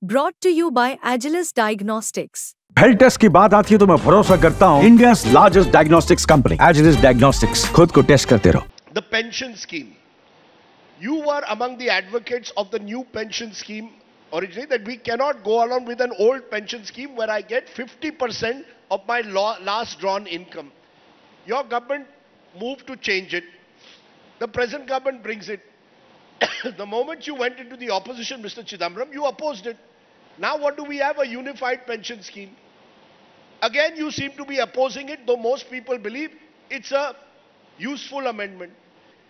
Brought to you by Agilus Diagnostics. Health test की बात आती है तो मैं भरोसा करता हूं India's largest diagnostics company, Agilus Diagnostics. खुद को टेस्ट करते रहो. The pension scheme. You were among the advocates of the new pension scheme originally, that we cannot go along with an old pension scheme where I get 50% of my last drawn income. Your government moved to change it. The present government brings it. The moment you went into the opposition, Mr. Chidambaram, you opposed it. Now what do we have? A unified pension scheme. Again, you seem to be opposing it, though most people believe it's a useful amendment.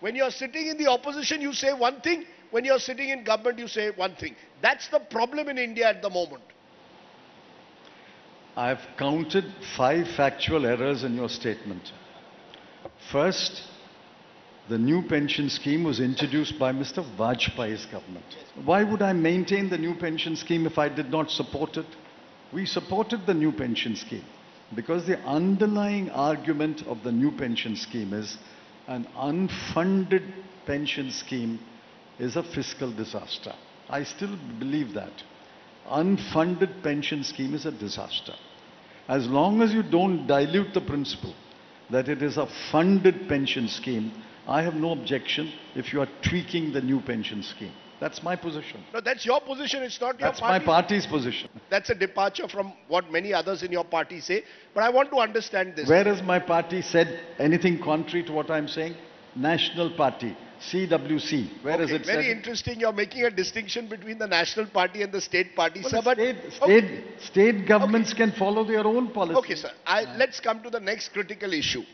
When you're sitting in the opposition, you say one thing. When you're sitting in government, you say one thing. That's the problem in India at the moment. I've counted 5 factual errors in your statement. First, the new pension scheme was introduced by Mr. Vajpayee's government. Why would I maintain the new pension scheme if I did not support it? We supported the new pension scheme because the underlying argument of the new pension scheme is an unfunded pension scheme is a fiscal disaster. I still believe that. Unfunded pension scheme is a disaster. As long as you don't dilute the principle that it is a funded pension scheme, I have no objection if you are tweaking the new pension scheme. That's my position. No, that's your position. It's not your That's party. my party's position. That's a departure from what many others in your party say. But I want to understand this. Where has my party said anything contrary to what I'm saying? National Party, CWC. Where is it said? Very interesting. You're making a distinction between the National Party and the State Party. Well, sir, but state governments can follow their own policy. Okay, sir. Let's come to the next critical issue.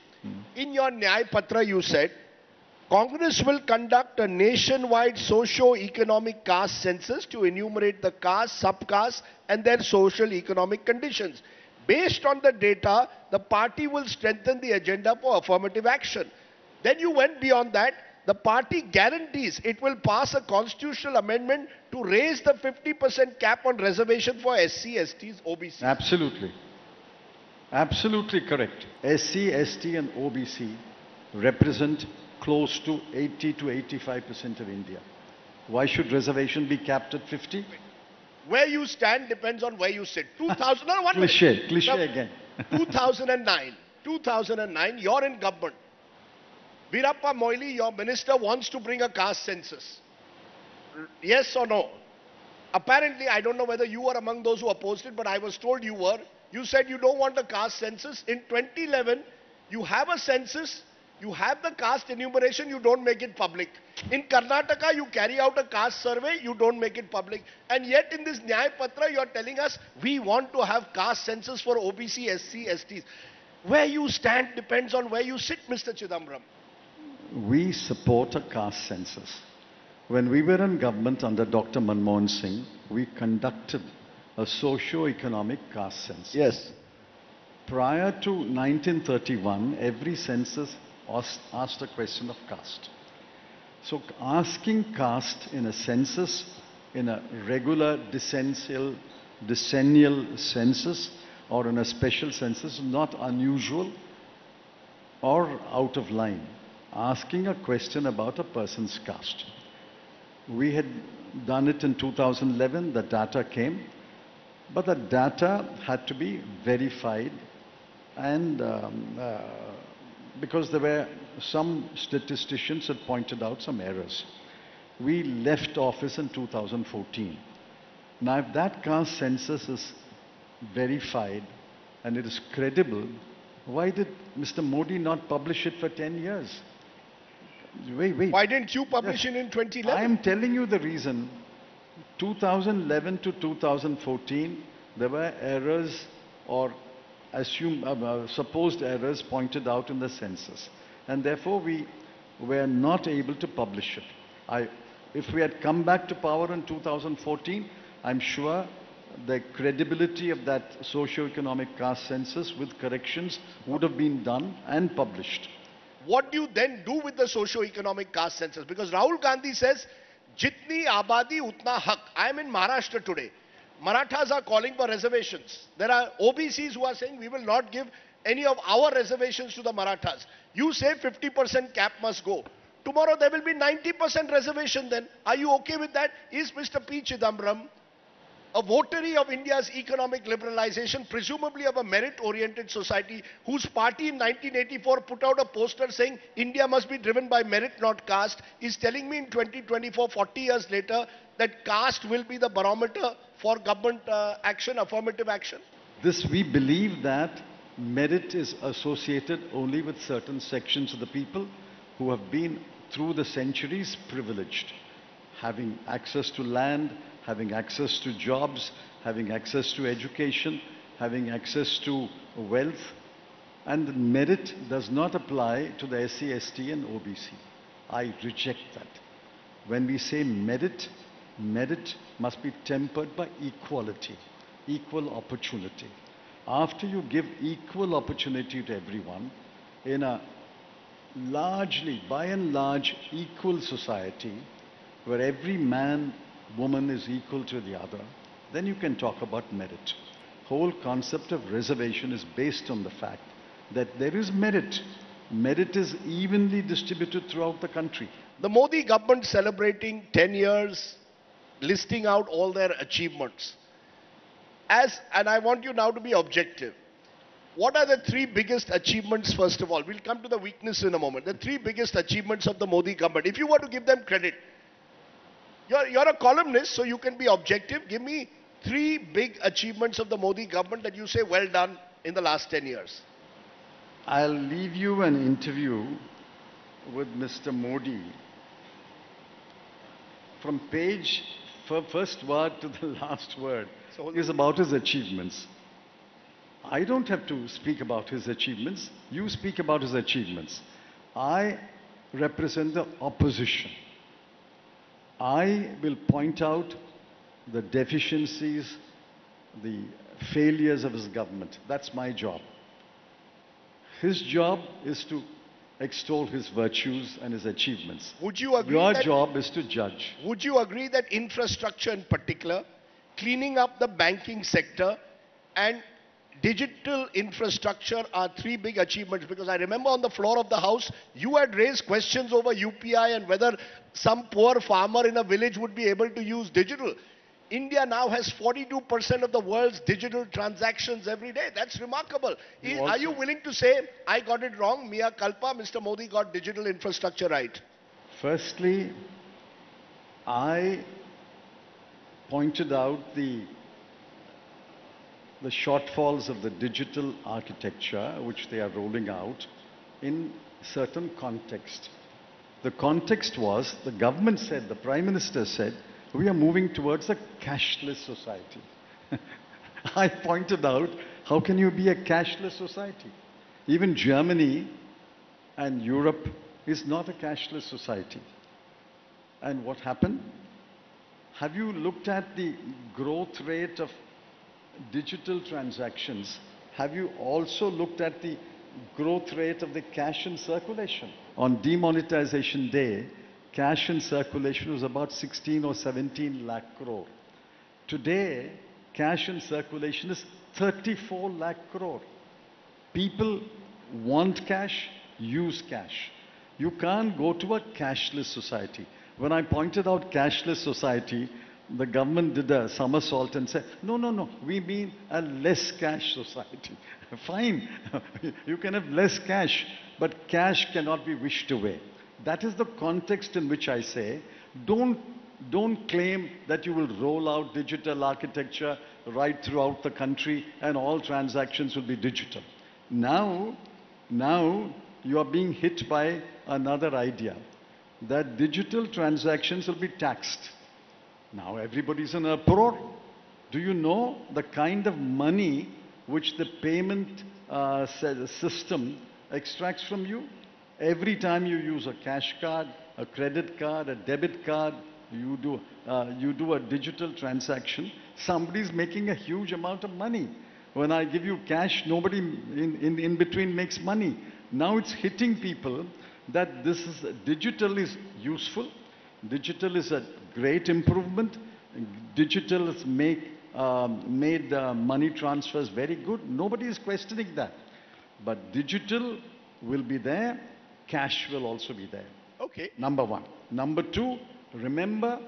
In your Nyay Patra, you said, Congress will conduct a nationwide socio-economic caste census to enumerate the castes, subcastes and their social economic conditions. Based on the data, the party will strengthen the agenda for affirmative action. Then you went beyond that. The party guarantees it will pass a constitutional amendment to raise the 50% cap on reservation for SC, STs, OBC. Absolutely. Absolutely correct. SC, ST and OBC represent close to 80 to 85% of India. Why should reservation be capped at 50? Where you stand depends on where you sit. 2000, no, one Cliché again. 2009, you're in government. Veerappa Moily, your minister, wants to bring a caste census. Yes or no? Apparently, I don't know whether you were among those who opposed it, but I was told you were. You said you don't want a caste census. In 2011, you have a census. You have the caste enumeration, you don't make it public. In Karnataka, you carry out a caste survey, you don't make it public. And yet in this Nyay Patra, you are telling us, we want to have caste census for OBC, SC, STs. Where you stand depends on where you sit, Mr. Chidambaram. We support a caste census. When we were in government under Dr. Manmohan Singh, we conducted a socio-economic caste census. Yes. Prior to 1931, every census asked a question of caste. So asking caste in a census, in a regular decennial census or in a special census is not unusual or out of line. Asking a question about a person's caste. We had done it in 2011, the data came, but the data had to be verified and because there were some statisticians had pointed out some errors. We left office in 2014. Now, if that caste census is verified and it is credible, why did Mr. Modi not publish it for 10 years? Wait. Why didn't you publish it in 2011? I am telling you the reason. 2011 to 2014, there were errors or supposed errors pointed out in the census. And therefore, we were not able to publish it. If we had come back to power in 2014, I'm sure the credibility of that socio-economic caste census with corrections would have been done and published. What do you then do with the socio-economic caste census? Because Rahul Gandhi says, Jitni abadi utna haq. I am in Maharashtra today. Marathas are calling for reservations. There are OBCs who are saying we will not give any of our reservations to the Marathas. You say 50% cap must go. Tomorrow there will be 90% reservation then. Are you okay with that? Is Mr. P. Chidambaram a votary of India's economic liberalization, presumably of a merit-oriented society, whose party in 1984 put out a poster saying India must be driven by merit, not caste, is telling me in 2024, 40 years later, that caste will be the barometer for government action, affirmative action? This, we believe that merit is associated only with certain sections of the people who have been through the centuries privileged, having access to land, having access to jobs, having access to education, having access to wealth. And merit does not apply to the SC, ST and OBC. I reject that. When we say merit, merit must be tempered by equality, equal opportunity. After you give equal opportunity to everyone in a largely, by and large, equal society, where every man, woman is equal to the other, then you can talk about merit. Whole concept of reservation is based on the fact that there is merit. Merit is evenly distributed throughout the country. The Modi government celebrating 10 years, listing out all their achievements. And I want you now to be objective. What are the three biggest achievements, first of all? We'll come to the weakness in a moment. The three biggest achievements of the Modi government. If you were to give them credit, you're a columnist, so you can be objective. Give me three big achievements of the Modi government that you say, well done, in the last 10 years. I'll leave you an interview with Mr. Modi. From page, first word to the last word, is about his achievements. I don't have to speak about his achievements. You speak about his achievements. I represent the opposition. I will point out the deficiencies, the failures of his government. That's my job. His job is to extol his virtues and his achievements. Would you agree Your job is to judge. Would you agree that infrastructure in particular, cleaning up the banking sector and digital infrastructure are three big achievements? Because I remember on the floor of the House, you had raised questions over UPI and whether some poor farmer in a village would be able to use digital. India now has 42% of the world's digital transactions every day. That's remarkable. Are you willing to say, I got it wrong, mea culpa, Mr. Modi got digital infrastructure right? Firstly, I pointed out the shortfalls of the digital architecture which they are rolling out in certain context. The context was, the government said, the Prime Minister said, we are moving towards a cashless society. I pointed out, how can you be a cashless society? Even Germany and Europe is not a cashless society. And what happened? Have you looked at the growth rate of digital transactions? Have you also looked at the growth rate of the cash in circulation? On demonetization day, cash in circulation was about 16 or 17 lakh crore. Today, cash in circulation is 34 lakh crore. People want cash, use cash. You can't go to a cashless society. When I pointed out cashless society, the government did a somersault and said, no, no, no, we mean a less cash society. Fine, you can have less cash, but cash cannot be wished away. That is the context in which I say, don't claim that you will roll out digital architecture right throughout the country and all transactions will be digital. Now you are being hit by another idea, that digital transactions will be taxed. Now everybody's in an uproar. Do you know the kind of money which the payment system extracts from you? Every time you use a cash card, a credit card, a debit card, you do a digital transaction, somebody's making a huge amount of money. When I give you cash, nobody in between makes money. Now it's hitting people that digital is useful, digital is a great improvement, digital has made money transfers very good. Nobody is questioning that. But digital will be there, cash will also be there. Okay. Number one. Number two, remember,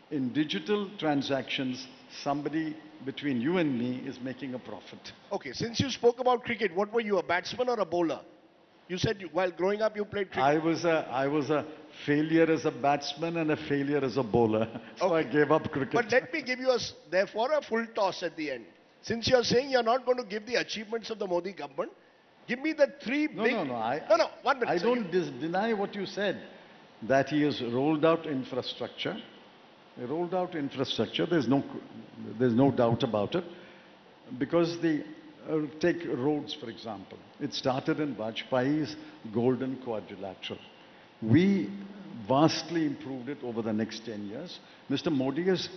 in digital transactions, somebody between you and me is making a profit. Okay, since you spoke about cricket, what were you, a batsman or a bowler? You said while growing up you played cricket. I was a failure as a batsman and a failure as a bowler. So I gave up cricket. But let me give you therefore a full toss at the end. Since you're saying you're not going to give the achievements of the Modi government, give me the three No, big... no, no. No, 1 minute. I don't deny what you said, that he has rolled out infrastructure. He rolled out infrastructure. There's no doubt about it. Because take roads, for example. It started in Vajpayee's Golden Quadrilateral. We vastly improved it over the next 10 years. Mr. Modi has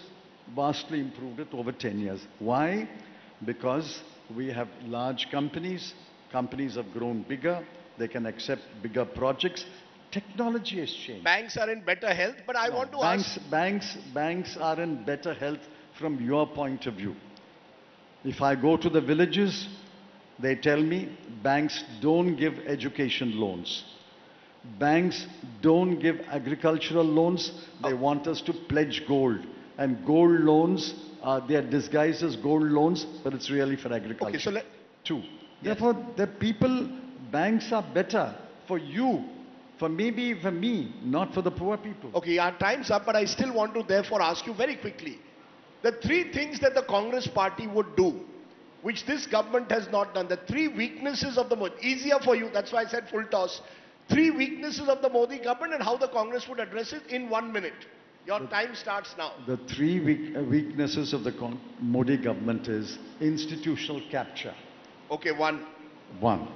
vastly improved it over 10 years. Why? Because we have large companies. Companies have grown bigger. They can accept bigger projects. Technology has changed. Banks are in better health, but I want to ask... Banks are in better health from your point of view. If I go to the villages, they tell me banks don't give education loans. Banks don't give agricultural loans. They want us to pledge gold. And gold loans, they are disguised as gold loans, but it's really for agriculture. Okay, so Two. Therefore, the people, banks are better for you, for maybe for me, not for the poor people. Okay, our time's up, but I still want to therefore ask you very quickly. The three things that the Congress party would do, which this government has not done, the three weaknesses of the Modi, easier for you, that's why I said full toss. Three weaknesses of the Modi government and how the Congress would address it in 1 minute. Your time starts now. The three weaknesses of the Modi government is institutional capture. Okay, one. One.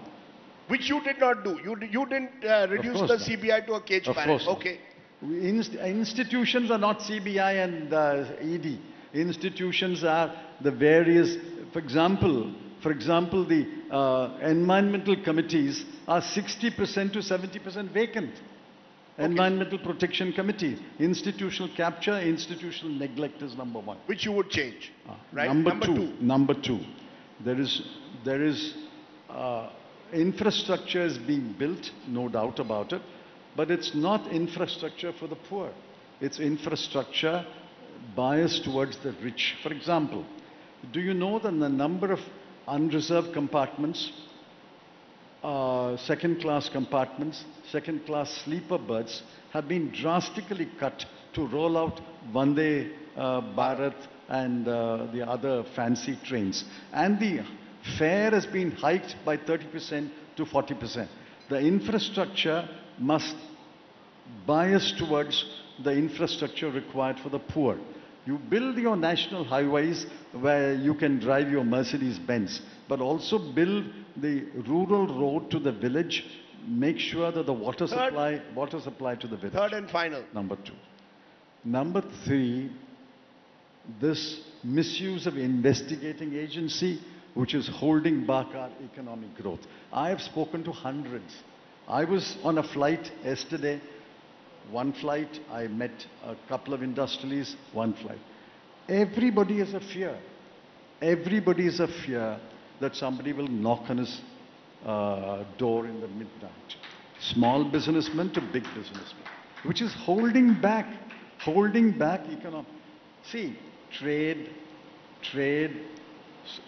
Which you did not do. You didn't reduce the CBI to a cage barrack. Okay. Institutions are not CBI and ED. Institutions are the various, for example, the environmental committees are 60% to 70% vacant. Okay. Environmental Protection Committee, institutional capture, institutional neglect is number one. Which you would change, right? Number two, there is infrastructure is being built, no doubt about it, but it's not infrastructure for the poor. It's infrastructure biased towards the rich. For example, do you know that the number of unreserved compartments, second-class compartments, second-class sleeper berths have been drastically cut to roll out Vande Bharat and the other fancy trains. And the fare has been hiked by 30% to 40%. The infrastructure must bias towards the infrastructure required for the poor. You build your national highways where you can drive your Mercedes-Benz, but also build the rural road to the village. Make sure that the water supply to the village. Third and final. Number two. Number three, this misuse of investigating agency, which is holding back our economic growth. I have spoken to hundreds. I was on a flight yesterday. One flight, I met a couple of industrialists, one flight. Everybody has a fear. Everybody has a fear that somebody will knock on his door in the midnight. Small businessmen to big businessmen, which is holding back economic. See, trade,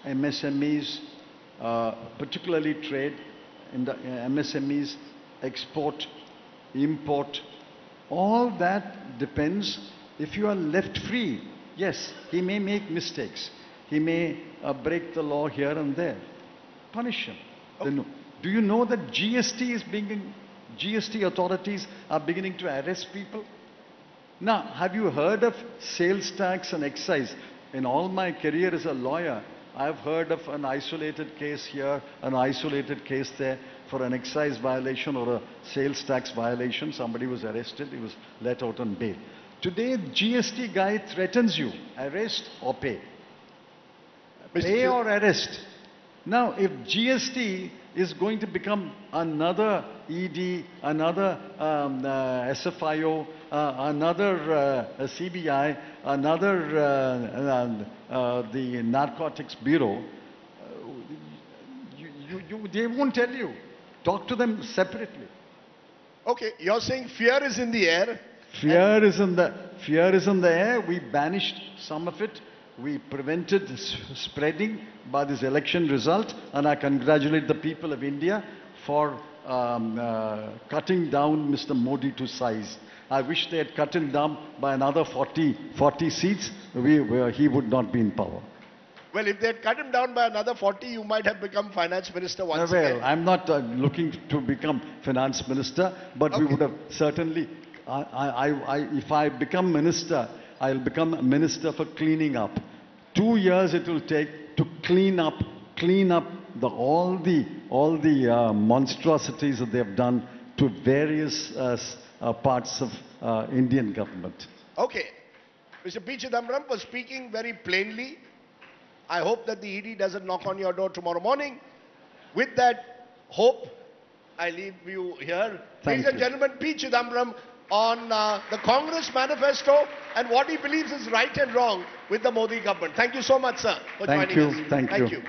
MSMEs, particularly trade, in the MSMEs, export, import, all that depends. If you are left free, yes, he may make mistakes. He may break the law here and there. Punish him. Okay. Do you know that GST authorities are beginning to arrest people? Now, have you heard of sales tax and excise? In all my career as a lawyer, I've heard of an isolated case here, an isolated case there for an excise violation or a sales tax violation. Somebody was arrested, he was let out on bail. Today, GST guy threatens you, arrest or pay. Pay or arrest. Now, if GST is going to become another ED, another SFIO, another CBI, another the Narcotics Bureau, they won't tell you. Talk to them separately. Okay, you're saying fear is in the air. Fear is in the air. We banished some of it. We prevented spreading by this election result, and I congratulate the people of India for cutting down Mr. Modi to size. I wish they had cut him down by another 40 seats. He would not be in power. Well, if they had cut him down by another 40, you might have become finance minister once again. Well, I'm not looking to become finance minister, but we would have certainly, if I become minister, I'll become a minister for cleaning up. 2 years it will take to clean up all the monstrosities that they have done to various parts of Indian government. Okay. Mr. P. Chidambaram was speaking very plainly. I hope that the ED doesn't knock on your door tomorrow morning. With that hope, I leave you here. Ladies and gentlemen, P. Chidambaram on the Congress manifesto and what he believes is right and wrong with the Modi government. Thank you so much, sir, for joining us. Thank you.